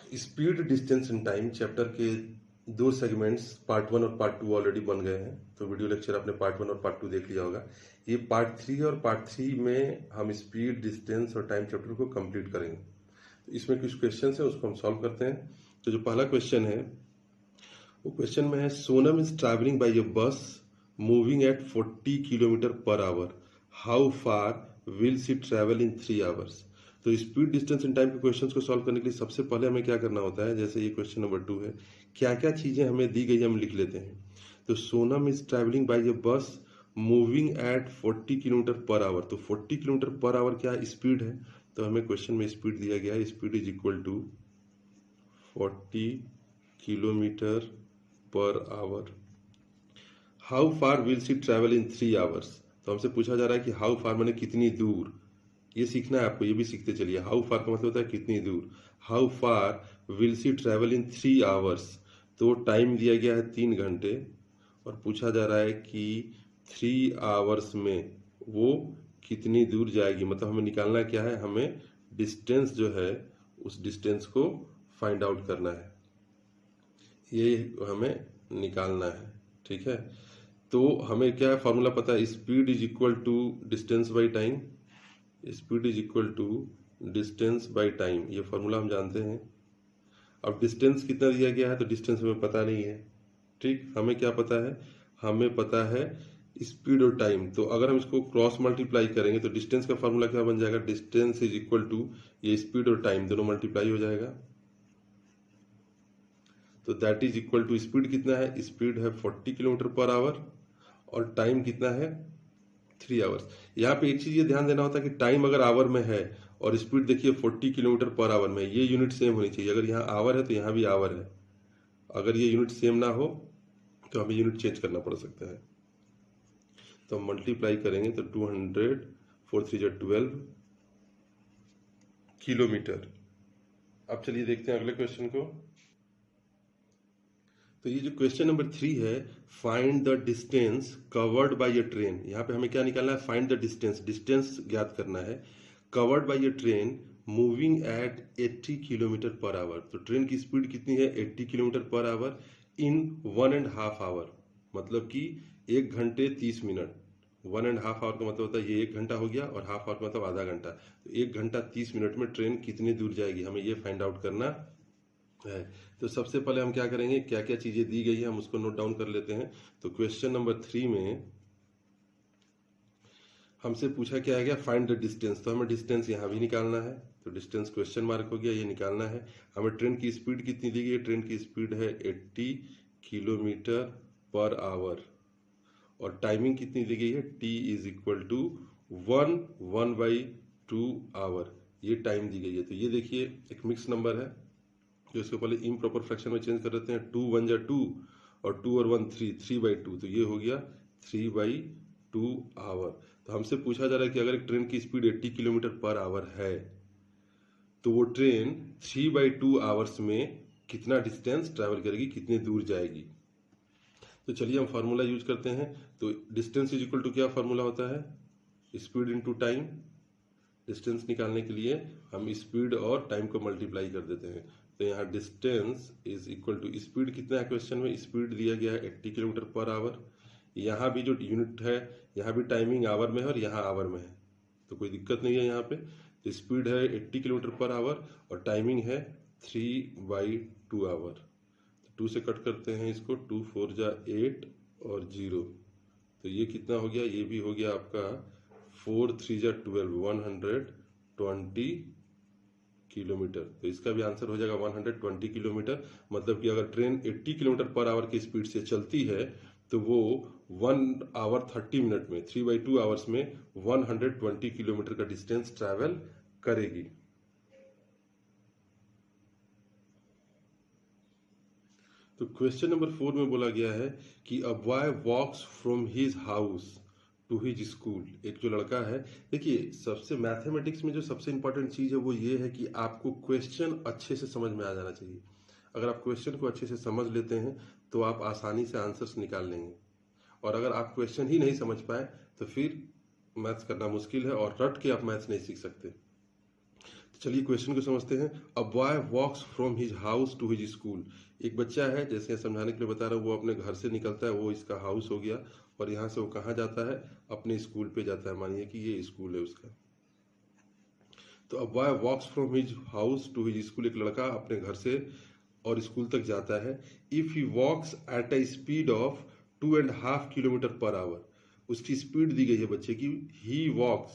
Speed distance in time chapter के दो segments part 1 और पार्ट 2 ऑलरेडी बन गए हैं। तो वीडियो लेक्चर आपने पार्ट 1 और पार्ट 2 देख लिया होगा। ये पार्ट 3 और पार्ट 3 में हम स्पीड डिस्टेंस और टाइम चैप्टर को कंप्लीट करेंगे। तो इसमें कुछ क्वेश्चन है, उसको हम सॉल्व करते हैं। तो जो पहला क्वेश्चन है वो क्वेश्चन में है, सोनम इज ट्रैवलिंग बाई ए बस moving at 40 kilometre per hour, how far will she travel in 3 hours. तो स्पीड डिस्टेंस इन टाइम के क्वेश्चंस को सॉल्व करने के लिए सबसे पहले हमें क्या करना होता है, जैसे ये क्वेश्चन नंबर 2 है, क्या क्या चीजें हमें दी गई हम लिख लेते हैं। तो सोनम इज ट्रैवलिंग बाई ए बस moving at 40 kilometre per hour. तो 40 किलोमीटर पर आवर क्या स्पीड है, तो हमें क्वेश्चन में स्पीड दिया गया है, speed is equal to 40 kilometre per hour. How far will she travel in 3 hours. तो हमसे पूछा जा रहा है कि हाउ फार माने कितनी दूर। ये सीखना है आपको, ये भी सीखते चलिए। हाउ फार का मतलब होता है कितनी दूर। How far will she travel in 3 hours. तो टाइम दिया गया है 3 घंटे और पूछा जा रहा है कि 3 आवर्स में वो कितनी दूर जाएगी। मतलब हमें निकालना क्या है, हमें डिस्टेंस जो है उस डिस्टेंस को फाइंड आउट करना है, ये हमें निकालना है। ठीक है, तो हमें क्या है फॉर्मूला पता है, speed is equal to distance by time. Speed is equal to distance by time, ये फॉर्मूला हम जानते हैं। अब डिस्टेंस कितना दिया गया है तो डिस्टेंस हमें पता नहीं है। ठीक, हमें क्या पता है, हमें पता है स्पीड और टाइम। तो अगर हम इसको क्रॉस मल्टीप्लाई करेंगे तो डिस्टेंस का फॉर्मूला क्या बन जाएगा, डिस्टेंस इज इक्वल टू ये स्पीड और टाइम दोनों मल्टीप्लाई हो जाएगा। तो that is equal to speed कितना है, स्पीड है 40 किलोमीटर पर आवर और टाइम कितना है 3 आवर्स। यहाँ पे एक चीज ये ध्यान देना होता है कि टाइम अगर आवर में है और स्पीड देखिए 40 किलोमीटर पर आवर में, ये यूनिट सेम होनी चाहिए। अगर यहाँ आवर है तो यहाँ भी आवर है। अगर ये यूनिट सेम ना हो तो हमें यूनिट चेंज करना पड़ सकता है। तो हम मल्टीप्लाई करेंगे तो 200 4 3 12 किलोमीटर। अब चलिए देखते हैं अगले क्वेश्चन को। तो ये जो क्वेश्चन नंबर 3 है, find the distance covered by A train. यहाँ पे हमें क्या निकालना है, फाइंड द डिस्टेंस, डिस्टेंस ज्ञात करना है। Covered by A train moving at 80 kilometre per hour. तो ट्रेन की स्पीड कितनी है, 80 kilometre per our in 1.5 our. मतलब कि 1 घंटे 30 मिनट। 1.5 आवर का मतलब होता है ये 1 घंटा हो गया और हाफ आवर मतलब आधा घंटा। तो 1 घंटा 30 मिनट में ट्रेन कितनी दूर जाएगी, हमें ये फाइंड आउट करना है। तो सबसे पहले हम क्या करेंगे, क्या क्या चीजें दी गई है हम उसको नोट डाउन कर लेते हैं। तो क्वेश्चन नंबर 3 में हमसे पूछा क्या है गया, फाइंड द डिस्टेंस। तो हमें डिस्टेंस यहाँ भी निकालना है। तो डिस्टेंस क्वेश्चन मार्क हो गया, ये निकालना है। हमें ट्रेन की स्पीड कितनी दी गई है, ट्रेन की स्पीड है 80 किलोमीटर पर आवर और टाइमिंग कितनी दी गई है, t is equal to 1/2 hour, ये टाइम दी गई है। तो ये देखिए एक मिक्स नंबर है, जो इसको पहले इम्प्रॉपर फ्रैक्शन में चेंज कर देते हैं। 2 1 जा 2 और 2 और 1 3, 3/2। तो ये हो गया 3/2 आवर। तो हमसे पूछा जा रहा है कि अगर एक ट्रेन की स्पीड 80 किलोमीटर पर आवर है तो वो ट्रेन 3/2 आवर्स में कितना डिस्टेंस ट्रैवल करेगी, कितनी दूर जाएगी। तो चलिए हम फार्मूला यूज करते हैं। तो डिस्टेंस इज इक्वल टू क्या फार्मूला होता है, स्पीड इनटू टाइम। डिस्टेंस निकालने के लिए हम स्पीड और टाइम को मल्टीप्लाई कर देते हैं। तो यहाँ distance is equal to speed कितना है, क्वेश्चन में स्पीड दिया गया है 80 किलोमीटर पर आवर। यहाँ भी जो यूनिट है, यहाँ भी टाइमिंग आवर में है और यहाँ आवर में है, तो कोई दिक्कत नहीं है यहाँ पे। तो स्पीड है 80 किलोमीटर पर आवर और टाइमिंग है 3/2 आवर। तो 2 से कट करते हैं इसको, 2 4 जा 8 और 0। तो ये कितना हो गया, ये भी हो गया आपका 4 3 जा 12, 120 किलोमीटर। तो इसका भी आंसर हो जाएगा 120 किलोमीटर। मतलब कि अगर ट्रेन 80 किलोमीटर पर आवर की स्पीड से चलती है तो वो 1 आवर 30 मिनट में 3/2 आवर्स में 120 किलोमीटर का डिस्टेंस ट्रैवल करेगी। तो क्वेश्चन नंबर 4 में बोला गया है कि a boy walks from his house to his school. एक जो लड़का है, देखिए सबसे मैथमेटिक्स में जो सबसे इंपॉर्टेंट चीज है वो ये है कि आपको क्वेश्चन अच्छे से समझ में आ जाना चाहिए। अगर आप क्वेश्चन को अच्छे से समझ लेते हैं तो आप आसानी से आंसर्स निकाल लेंगे, और अगर आप क्वेश्चन ही नहीं समझ पाए तो फिर मैथ्स करना मुश्किल है और रट के आप मैथ्स नहीं सीख सकते। चलिए क्वेश्चन को समझते हैं। A boy walks from his house to his school. एक बच्चा है, जैसे समझाने के लिए बता रहा हूँ, वो अपने घर से निकलता है, वो इसका हाउस हो गया, और यहाँ से वो कहाँ जाता है, अपने स्कूल पे जाता है। मानिए कि ये स्कूल है उसका। तो a boy walks from his house to his school, एक लड़का अपने घर से और स्कूल तक जाता है। If he walks at a speed of 2.5 kilometer per hour, उसकी स्पीड दी गई है बच्चे की। He walks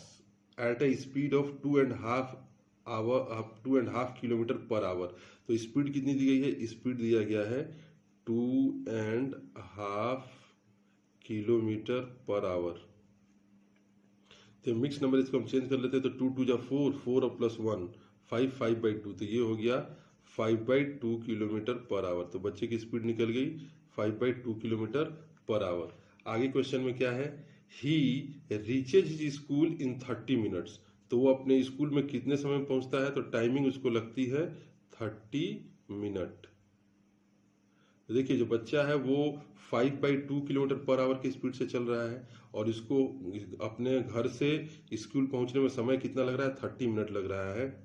at a speed of 2.5 kilometer per hour. तो स्पीड कितनी दी गई है? स्पीड दिया गया है 2.5 किलोमीटर पर आवर। तो मिक्स नंबर इसको हम चेंज कर लेते हैं। तो 2 2 जा 4, 4 और प्लस 1 5, 5/2। तो ये हो गया 5/2 किलोमीटर पर आवर। तो बच्चे की स्पीड निकल गई 5/2 किलोमीटर पर आवर। आगे क्वेश्चन में क्या है? ही रीचेज हिज स्कूल इन 30 मिनट्स। तो वो अपने स्कूल में कितने समय में पहुंचता है? तो टाइमिंग उसको लगती है 30 मिनट। तो देखिए, जो बच्चा है वो 5/2 किलोमीटर पर आवर की स्पीड से चल रहा है, और इसको अपने घर से स्कूल पहुंचने में समय कितना लग रहा है? 30 मिनट लग रहा है।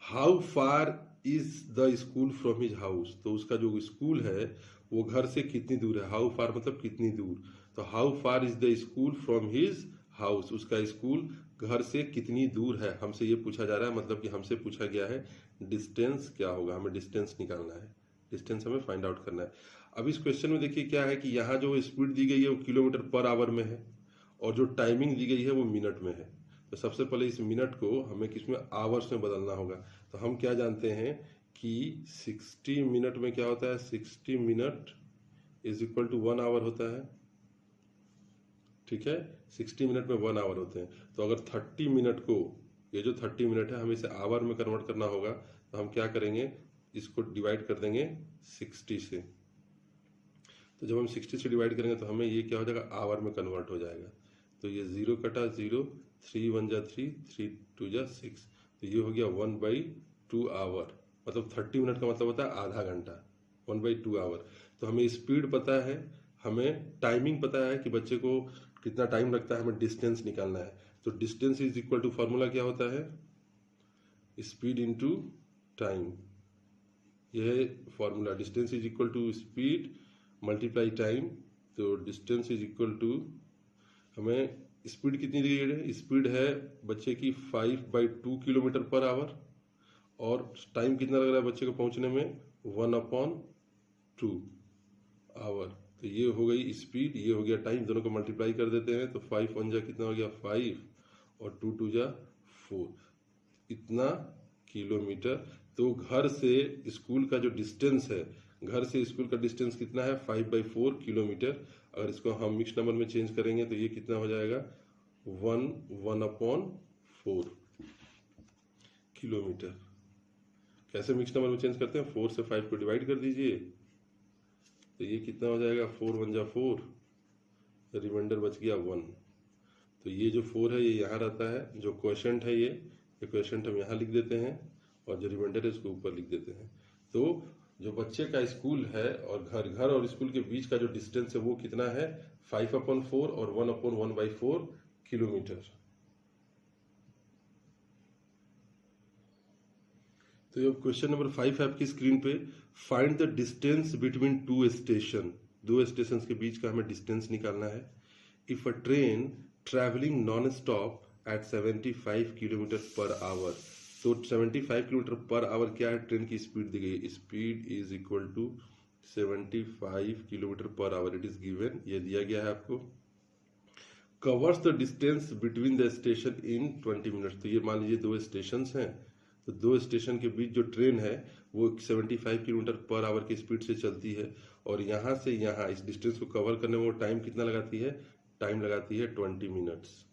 How far is the school from his house. तो उसका जो स्कूल है वो घर से कितनी दूर है? हाउ फार मतलब कितनी दूर। तो how far is the school from his house, उसका स्कूल घर से कितनी दूर है, हमसे ये पूछा जा रहा है। मतलब कि हमसे पूछा गया है डिस्टेंस क्या होगा, हमें डिस्टेंस निकालना है, डिस्टेंस हमें फाइंड आउट करना है। अब इस क्वेश्चन में देखिए क्या है कि यहाँ जो स्पीड दी गई है वो किलोमीटर पर आवर में है, और जो टाइमिंग दी गई है वो मिनट में है। तो सबसे पहले इस मिनट को हमें किसमें? आवर्स में बदलना होगा। तो हम क्या जानते हैं कि 60 मिनट में क्या होता है? 60 minute is equal to 1 hour होता है। ठीक है, 60 मिनट में 1 आवर होते हैं। तो अगर 30 मिनट को, ये जो 30 मिनट है, हमें इसे आवर में कन्वर्ट करना होगा। तो हम क्या करेंगे? इसको डिवाइड कर देंगे 60 से। तो जब हम 60 से डिवाइड करेंगे तो हमें ये क्या हो जाएगा? आवर में कन्वर्ट हो जाएगा। तो ये 0 कटा 0, 3 1 जा 3, 3 2 जा 6। तो ये हो गया 1/2 आवर। मतलब 30 मिनट का मतलब होता है आधा घंटा, 1/2 आवर। तो हमें स्पीड पता है, हमें टाइमिंग पता है कि बच्चे को कितना टाइम लगता है, हमें डिस्टेंस निकालना है। तो distance is equal to, formula क्या होता है? Speed into time. यह है formula. Distance is equal to speed multiply time. तो डिस्टेंस इज इक्वल टू, हमें स्पीड कितनी दी गई है? स्पीड है बच्चे की 5/2 किलोमीटर पर आवर, और टाइम कितना लग रहा है बच्चे को पहुंचने में? 1/2 आवर। तो ये हो गई स्पीड, ये हो गया टाइम। दोनों को मल्टीप्लाई कर देते हैं तो 5 1 जा कितना हो गया? 5, और 2 2 जा 4, इतना किलोमीटर। तो घर से स्कूल का जो डिस्टेंस है, घर से स्कूल का डिस्टेंस कितना है? 5/4 किलोमीटर। अगर इसको हम मिक्स नंबर में चेंज करेंगे तो ये कितना हो जाएगा? 1/4 किलोमीटर। कैसे मिक्स नंबर में चेंज करते हैं? 4 से 5 को डिवाइड कर दीजिए, तो ये कितना हो जाएगा? 4 1 जा 4, रिमाइंडर बच गया 1। तो ये जो 4 है ये यहाँ रहता है, जो क्वेश्चन है ये क्वेश्चन हम यहाँ लिख देते हैं, और जो रिमाइंडर है इसको ऊपर लिख देते हैं। तो जो बच्चे का स्कूल है और घर और स्कूल के बीच का जो डिस्टेंस है वो कितना है? 5/4 और 1/1/4 किलोमीटर। तो ये क्वेश्चन नंबर 5 है आपकी स्क्रीन पे। Find the distance between 2 station. 2 station के बीच का हमें डिस्टेंस निकालना है। If a train travelling non stop at 75 kilometre per hour. तो 75 किलोमीटर पर आवर क्या है? ट्रेन की स्पीड दी गई। Speed is equal to 75 kilometre per hour, it is given, ये दिया गया है आपको। Covers the distance between the station in 20 minutes. तो ये मान लीजिए 2 स्टेशन हैं, तो 2 स्टेशन के बीच जो ट्रेन है वो 75 किलोमीटर पर आवर की स्पीड से चलती है, और यहाँ से यहाँ इस डिस्टेंस को कवर करने में वो टाइम कितना लगाती है? टाइम लगाती है 20 मिनट्स।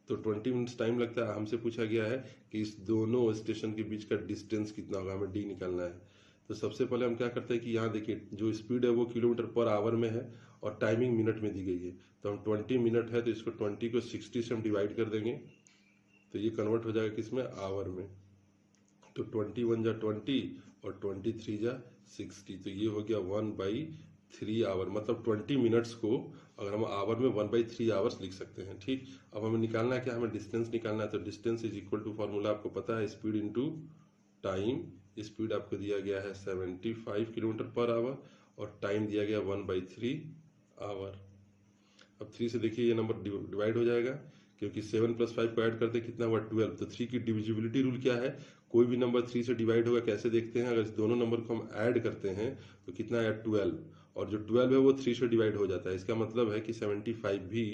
तो 20 मिनट्स टाइम लगता है। हमसे पूछा गया है कि इस दोनों स्टेशन के बीच का डिस्टेंस कितना होगा, हमें डी निकालना है। तो सबसे पहले हम क्या करते हैं कि यहाँ देखिए जो स्पीड है वो किलोमीटर पर आवर में है, और टाइमिंग मिनट में दी गई है। तो हम 20 मिनट है तो इसको 20 को 60 से हम डिवाइड कर देंगे, तो ये कन्वर्ट हो जाएगा किसमें? आवर में। तो 20 1 जा 20 और 23 जा 60। तो ये हो गया 1/3 आवर। मतलब 20 मिनट्स को अगर हम आवर में 1/3 आवर्स लिख सकते हैं। ठीक, अब हमें निकालना है क्या, हमें डिस्टेंस निकालना है। तो distance is equal to, formula आपको पता है, स्पीड इंटू टाइम। स्पीड आपको दिया गया है 75 किलोमीटर पर आवर और टाइम दिया गया 1/3 आवर। अब 3 से देखिए ये नंबर डिवाइड हो जाएगा, क्योंकि 7 + 5 को ऐड करते कितना हुआ 12। तो 3 की डिविजिबिलिटी रूल क्या है, कोई भी नंबर 3 से डिवाइड होगा कैसे देखते हैं, अगर इस दोनों नंबर को हम ऐड करते हैं तो कितना आया 12, और जो 12 है वो 3 से डिवाइड हो जाता है। इसका मतलब है कि 75 भी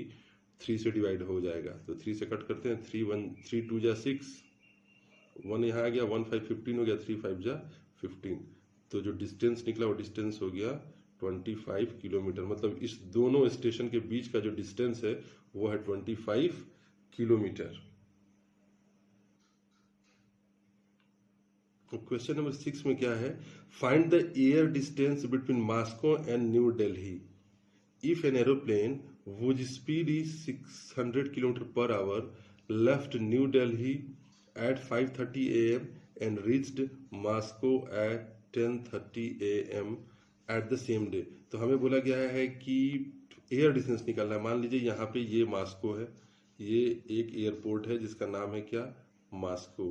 3 से डिवाइड हो जाएगा। तो 3 से कट करते हैं, 3 2 जा 6, 1 यहाँ आ गया, 1 5 15 हो गया, 3 5 जा 15। तो जो डिस्टेंस निकला वो डिस्टेंस हो गया 25 किलोमीटर। मतलब इस दोनों स्टेशन के बीच का जो डिस्टेंस है वो है 25 किलोमीटर। क्वेश्चन नंबर 6 में क्या है, find the air distance between Moscow and new Delhi if an aeroplane whose speed is 600 km per hour left New Delhi at 5:30 a.m. and reached Moscow at 10:30 a.m. at the same day। तो हमें बोला गया है कि air distance निकालना है। मान लीजिए यहाँ पे ये मॉस्को है, ये एक एयरपोर्ट है जिसका नाम है क्या, मॉस्को।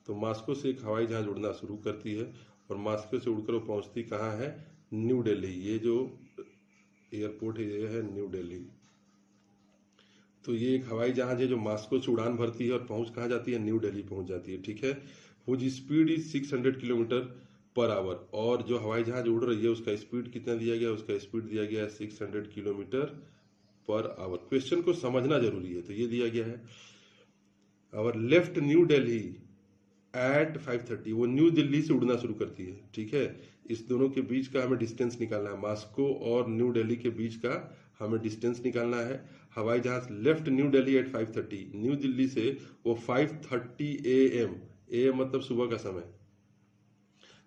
तो मॉस्को से एक हवाई जहाज उड़ना शुरू करती है और मॉस्को से उड़कर वो पहुंचती कहाँ है, न्यू दिल्ली। ये जो एयरपोर्ट है ये है न्यू दिल्ली। तो ये एक हवाई जहाज है जो मॉस्को से उड़ान भरती है और पहुंच कहाँ जाती है, न्यू दिल्ली पहुंच जाती है। ठीक है, वो जी speed is 600 kilometer per hour, और जो हवाई जहाज उड़ रही है उसका स्पीड कितना दिया गया, उसका स्पीड दिया गया है 600 किलोमीटर पर आवर। क्वेश्चन को समझना जरूरी है। तो ये दिया गया है, our left new Delhi at 5:30, वो न्यू दिल्ली से उड़ना शुरू करती है। ठीक है, इस दोनों के बीच का हमें डिस्टेंस निकालना है, मॉस्को और न्यू दिल्ली के बीच का हमें डिस्टेंस निकालना है। हवाई जहाज left new Delhi at 5:30, new Delhi से वो 5:30 AM, AM मतलब सुबह का समय।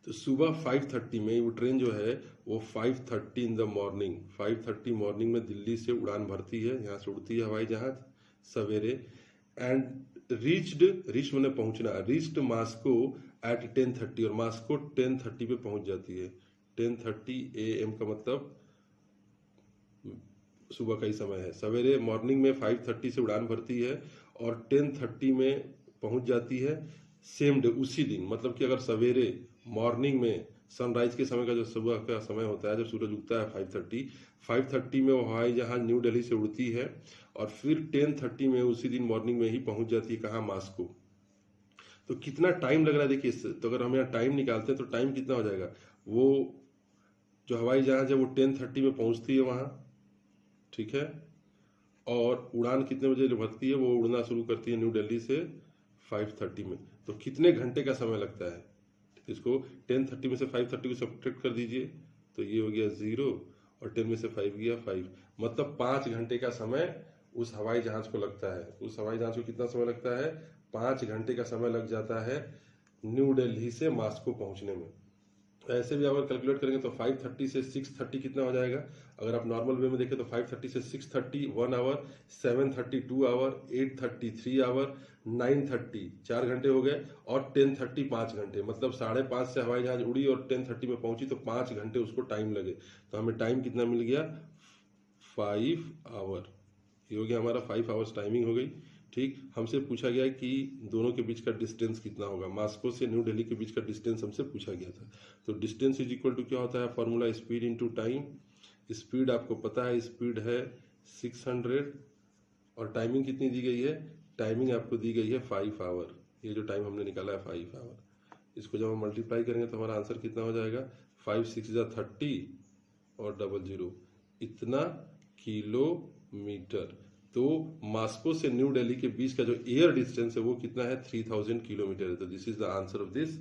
तो सुबह 5:30 में वो ट्रेन जो है वो 5:30 इन द मॉर्निंग, 5:30 मॉर्निंग में दिल्ली से उड़ान भरती है, यहाँ से उड़ती है हवाई जहाज सवेरे। एंड रीच्ड मैंने पहुंचना, रीच्ड मॉस्को एट 10:30, और मॉस्को 10:30 पे पहुंच जाती है। 10:30 AM का मतलब सुबह का ही समय है। सवेरे मॉर्निंग में 5:30 से उड़ान भरती है और 10:30 में पहुंच जाती है सेम डे, उसी दिन। मतलब कि अगर सवेरे मॉर्निंग में सनराइज के समय का जो सुबह का समय होता है जब सूरज उगता है 5:30 में वो हवाई जहाज न्यू दिल्ली से उड़ती है और फिर 10:30 में उसी दिन मॉर्निंग में ही पहुंच जाती है कहाँ, मॉस्को। तो कितना टाइम लग रहा है देखिए इससे। तो अगर हम यहाँ टाइम निकालते हैं तो टाइम कितना हो जाएगा, वो जो हवाई जहाज है वो 10:30 में पहुंचती है वहां, ठीक है, और उड़ान कितने बजे भरती है, वो उड़ना शुरू करती है न्यू दिल्ली से 5:30 में। तो कितने घंटे का समय लगता है, इसको 10:30 में से 5:30 को सब्ट्रैक्ट कर दीजिए तो ये हो गया 0 और 10 में से 5 गया 5, मतलब 5 घंटे का समय उस हवाई जहाज को लगता है। उस हवाई जहाज को कितना समय लगता है, 5 घंटे का समय लग जाता है न्यू दिल्ली से मॉस्को पहुंचने में। ऐसे भी अगर कैलकुलेट करेंगे तो 5:30 से 6:30 कितना हो जाएगा, अगर आप नॉर्मल वे में देखें तो 5:30 से 6:30 1 आवर, 7:30 2 आवर, 8:30 3 आवर, 9:30 4 घंटे हो गए और 10:30 5 घंटे। मतलब 5:30 से हवाई जहाज उड़ी और 10:30 में पहुंची तो 5 घंटे उसको टाइम लगे। तो हमें टाइम कितना मिल गया, 5 आवर। ये हो गया हमारा 5 आवर्स टाइमिंग हो गई। ठीक, हमसे पूछा गया कि दोनों के बीच का डिस्टेंस कितना होगा, मॉस्को से न्यू दिल्ली के बीच का डिस्टेंस हमसे पूछा गया था। तो डिस्टेंस इज इक्वल टू क्या होता है, formula speed into time. Speed आपको पता है, स्पीड है 600 और टाइमिंग कितनी दी गई है, टाइमिंग आपको दी गई है 5 आवर। ये जो टाइम हमने निकाला है 5 आवर, इसको जब हम मल्टीप्लाई करेंगे तो हमारा आंसर कितना हो जाएगा, 5 6 जा 30 और 00 इतना किलोमीटर। तो मॉस्को से न्यू दिल्ली के बीच का जो एयर डिस्टेंस है वो कितना है, 3000 किलोमीटर है। तो this is the answer of this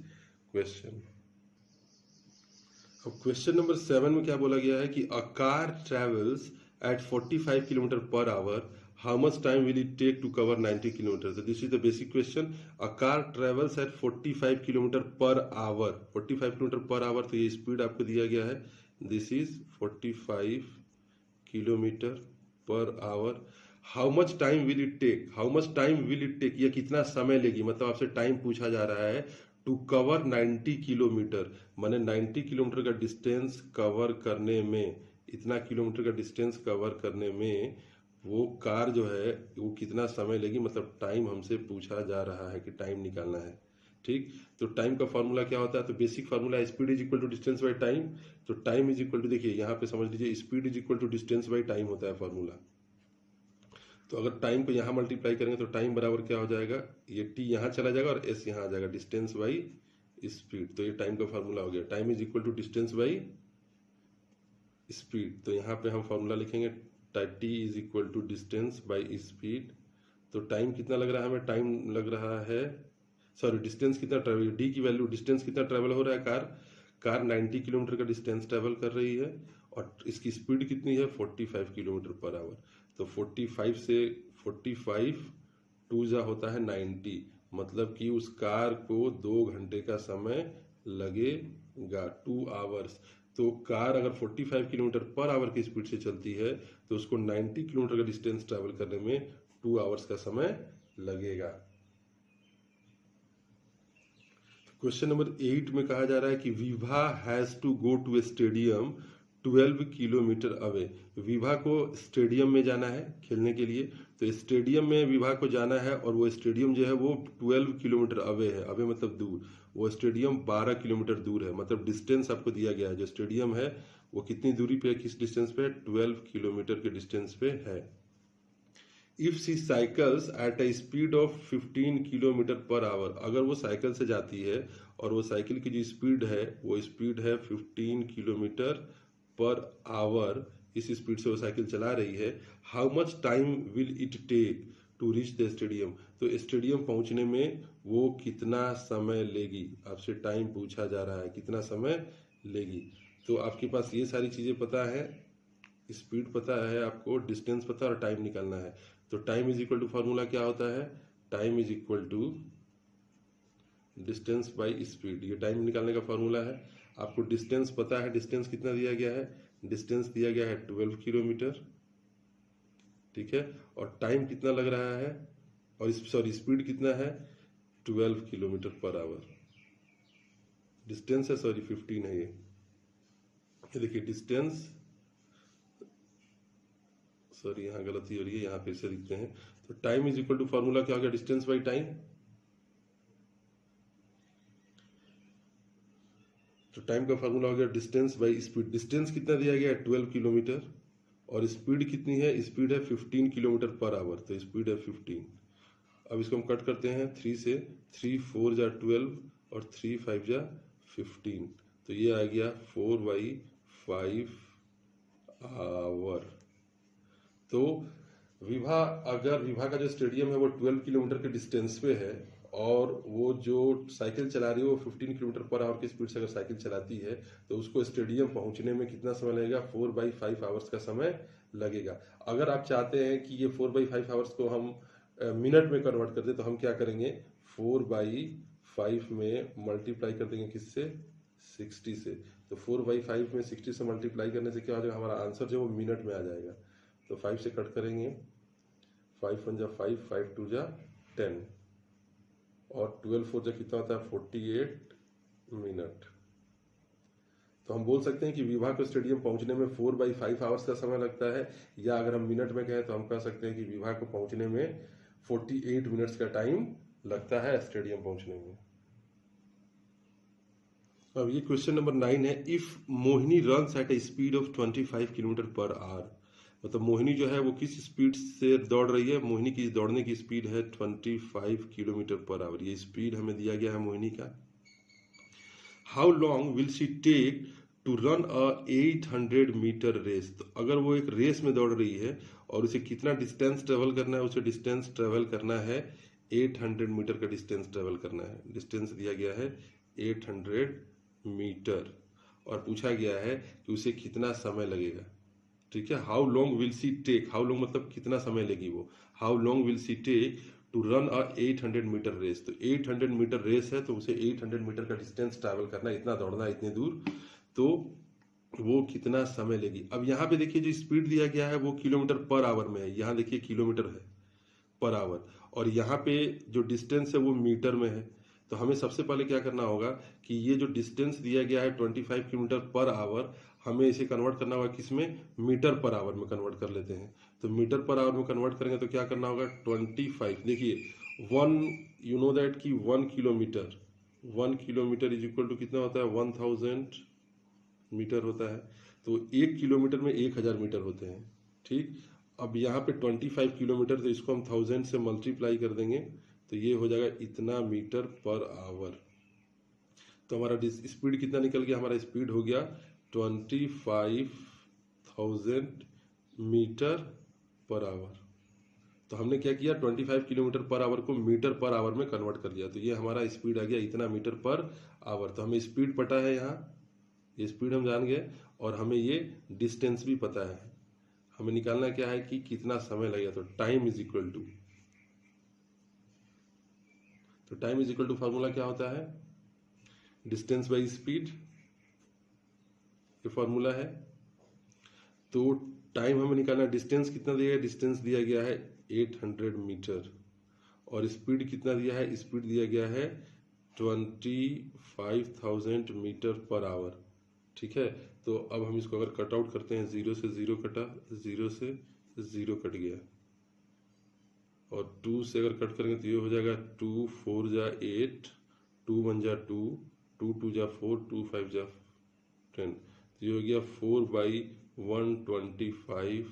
question. अब क्वेश्चन नंबर 7 में क्या बोला गया है कि a car travels at 45 kilometre per hour, how much time will it take to cover 90 kilometre. तो this is the basic question. A car travels at 45 kilometre per hour, 45 kilometre per hour, तो ये speed आपको दिया गया है, this is 45 kilometre per hour. How much time will it take, how much time will it take, ये कितना समय लेगी, मतलब आपसे टाइम पूछा जा रहा है टू कवर 90 किलोमीटर, माने 90 किलोमीटर का डिस्टेंस कवर करने में इतना किलोमीटर का डिस्टेंस कवर करने में वो कार जो है वो कितना समय लेगी, मतलब टाइम हमसे पूछा जा रहा है कि टाइम निकालना है। ठीक, तो टाइम का फॉर्मूला क्या होता है, तो basic formula speed is equal to distance by time. तो टाइम इज इक्वल टू, देखिए यहाँ पे समझ लीजिए, speed is equal to distance by time होता है फॉर्मूला। तो अगर टाइम को यहाँ मल्टीप्लाई करेंगे तो टाइम बराबर क्या हो जाएगा, ये टी यहाँ चला जाएगा और एस यहाँ आ जाएगा, डिस्टेंस बाई स्पीड। तो ये टाइम का फॉर्मूला हो गया, time is equal to distance by speed. तो यहाँ पे हम फॉर्मूला लिखेंगे t is equal to distance by speed. तो टाइम कितना लग रहा है हमें, टाइम लग रहा है, सॉरी डिस्टेंस कितना ट्रेवल, डी की वैल्यू, डिस्टेंस कितना ट्रेवल हो रहा है, कार 90 किलोमीटर का डिस्टेंस ट्रेवल कर रही है और इसकी स्पीड कितनी है 45 किलोमीटर पर आवर। तो 45 से 45 टू जा होता है 90, मतलब कि उस कार को 2 घंटे का समय लगेगा, 2 आवर्स। तो कार अगर 45 किलोमीटर पर आवर की स्पीड से चलती है तो उसको 90 किलोमीटर का डिस्टेंस ट्रैवल करने में 2 आवर्स का समय लगेगा। क्वेश्चन नंबर 8 में कहा जा रहा है कि Vibha has to go to a stadium 12 kilometre away. Vibha को स्टेडियम में जाना है खेलने के लिए, तो स्टेडियम में विभा को जाना है और वो स्टेडियम जो है वो 12 किलोमीटर अवे है, अवे मतलब दूर, वो स्टेडियम 12 किलोमीटर दूर है, मतलब डिस्टेंस आपको दिया गया है, जो स्टेडियम है वो कितनी दूरी पे है, किस डिस्टेंस पे है, 12 किलोमीटर के डिस्टेंस पे है। If she cycles at a speed of 15 kilometre per hour, अगर वो साइकिल से जाती है और वो साइकिल की जो स्पीड है वो स्पीड है 15 किलोमीटर पर आवर, इस स्पीड से वो साइकिल चला रही है, how much time will it take to reach the stadium, तो स्टेडियम पहुंचने में वो कितना समय लेगी, आपसे टाइम पूछा जा रहा है कितना समय लेगी। तो आपके पास ये सारी चीजें पता है, स्पीड पता है आपको, डिस्टेंस पता है और टाइम निकालना है। तो time is equal to formula क्या होता है, time is equal to distance by speed, ये टाइम निकालने का फॉर्मूला है। आपको डिस्टेंस पता है, डिस्टेंस कितना दिया गया है, डिस्टेंस दिया गया है 12 किलोमीटर, ठीक है, और टाइम कितना लग रहा है, और सॉरी स्पीड कितना है 12 किलोमीटर पर आवर, डिस्टेंस है सॉरी 15 है ये देखिए डिस्टेंस, सॉरी यहाँ गलती हो रही है, यहाँ फिर से लिखते हैं। तो time is equal to formula क्या हो गया, डिस्टेंस बाई टाइम। तो टाइम का फॉर्मूला हो गया डिस्टेंस बाई स्पीड। डिस्टेंस कितना दिया गया है 12 किलोमीटर और स्पीड कितनी है, स्पीड है 15 किलोमीटर पर आवर, तो स्पीड है 15। अब इसको हम कट करते हैं 3 से, 3 4 जा 12 और 3 5 जा 15, तो ये आ गया 4/5 आवर। तो विभा, अगर विभा का जो स्टेडियम है वो 12 किलोमीटर के डिस्टेंस पे है और वो जो साइकिल चला रही है वो 15 किलोमीटर पर आवर की स्पीड से अगर साइकिल चलाती है तो उसको स्टेडियम पहुंचने में कितना समय लगेगा, 4/5 आवर्स का समय लगेगा। अगर आप चाहते हैं कि ये 4/5 आवर्स को हम मिनट में कन्वर्ट कर दे तो हम क्या करेंगे, 4/5 में मल्टीप्लाई कर देंगे किससे, 60 से। तो 4/5 में 60 से मल्टीप्लाई करने से क्या हो जाएगा, हमारा आंसर जो वो मिनट में आ जाएगा। तो 5 से कट करेंगे, 5 1 जा 5, 5 2 जा 10 और 12 4 जा कितना होता है 48 मिनट। तो हम बोल सकते हैं कि विभा को स्टेडियम पहुंचने में 4/5 आवर्स का समय लगता है, या अगर हम मिनट में कहें तो हम कह सकते हैं कि विभा को पहुंचने में 48 मिनट्स का टाइम लगता है स्टेडियम पहुंचने में। अब ये क्वेश्चन नंबर 9 है, if Mohini runs at a speed of 25 kilometre per our, मतलब मोहिनी जो है वो किस स्पीड से दौड़ रही है, मोहिनी की दौड़ने की स्पीड है 25 किलोमीटर पर आवर, ये स्पीड हमें दिया गया है मोहिनी का। How long will she take to run a 800 metre race, तो अगर वो एक रेस में दौड़ रही है और उसे कितना डिस्टेंस ट्रेवल करना है, उसे डिस्टेंस ट्रेवल करना है 800 मीटर का डिस्टेंस ट्रेवल करना है, डिस्टेंस दिया गया है 800 मीटर और पूछा गया है कि उसे कितना समय लगेगा, ठीक है। How long will she take, how long मतलब कितना समय लेगी वो, how long will she take to run a 800 metre race, तो 800 मीटर रेस है तो उसे 800 मीटर का डिस्टेंस ट्रैवल करना है, इतना दौड़ना है इतनी दूर, तो वो कितना समय लेगी। अब यहाँ पे देखिए जो स्पीड दिया गया है वो किलोमीटर पर आवर में है, यहाँ देखिए किलोमीटर है पर आवर, और यहाँ पे जो डिस्टेंस है वो मीटर में है, तो हमें सबसे पहले क्या करना होगा कि ये जो डिस्टेंस दिया गया है 25 किलोमीटर पर आवर, हमें इसे कन्वर्ट करना होगा किसमें, मीटर पर आवर में कन्वर्ट कर लेते हैं। तो मीटर पर आवर में कन्वर्ट करेंगे तो क्या करना होगा, 25, देखिए वन, यू नो दैट कि 1 किलोमीटर इज इक्वल टू कितना होता है, 1000 मीटर होता है। तो 1 किलोमीटर में 1000 मीटर होते हैं, ठीक। अब यहाँ पे 25 किलोमीटर, तो इसको हम 1000 से मल्टीप्लाई कर देंगे तो ये हो जाएगा इतना मीटर पर आवर। तो हमारा स्पीड कितना निकल गया, हमारा स्पीड हो गया 25,000 मीटर पर आवर। तो हमने क्या किया, 25 किलोमीटर पर आवर को मीटर पर आवर में कन्वर्ट कर दिया, तो ये हमारा स्पीड आ गया इतना मीटर पर आवर। तो हमें स्पीड पता है, यहाँ ये स्पीड हम जान गए, और हमें ये डिस्टेंस भी पता है। हमें निकालना क्या है कि कितना समय लगेगा, तो time is equal to formula क्या होता है, डिस्टेंस बाई स्पीड, ये फार्मूला है। तो टाइम हमें निकालना, डिस्टेंस कितना दिया गया, डिस्टेंस दिया गया है 800 मीटर, और स्पीड कितना दिया है, स्पीड दिया गया है 25,000 मीटर पर आवर, ठीक है। तो अब हम इसको अगर कट आउट करते हैं, 0 से 0 कटा, 0 से 0 कट गया, और 2 से अगर कट करेंगे तो ये हो जाएगा 2 4 जा 8, 2 1 जा 2, 2 2 जा 4, 2 5 जा 10, तो ये हो गया 4/125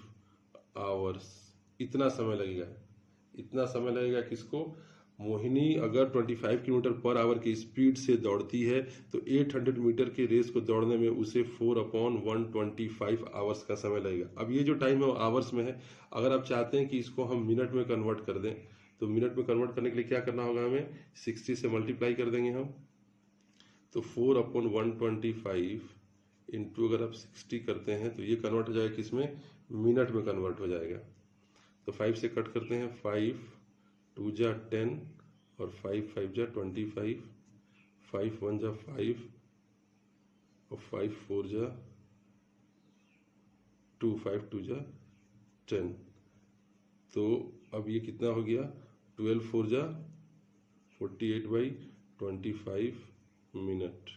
आवर्स। इतना समय लगेगा किसको, मोहिनी अगर 25 किलोमीटर पर आवर की स्पीड से दौड़ती है तो 800 मीटर के रेस को दौड़ने में उसे 4/125 आवर्स का समय लगेगा। अब ये जो टाइम है वो आवर्स में है। अगर आप चाहते हैं कि इसको हम मिनट में कन्वर्ट कर दें, तो मिनट में कन्वर्ट करने के लिए क्या करना होगा, हमें 60 से मल्टीप्लाई कर देंगे हम। तो 4/125 इंटू अगर आप 60 करते हैं तो ये कन्वर्ट हो जाएगा किसमें, मिनट में कन्वर्ट हो जाएगा। तो 5 से कट करते हैं, 5 2 जा 10, और 5 5 जा 25, 5 1 जा 5, और 5 4 जा 2, 5 2 जा 10। तो अब ये कितना हो गया, 12 4 जा 48/25 मिनट।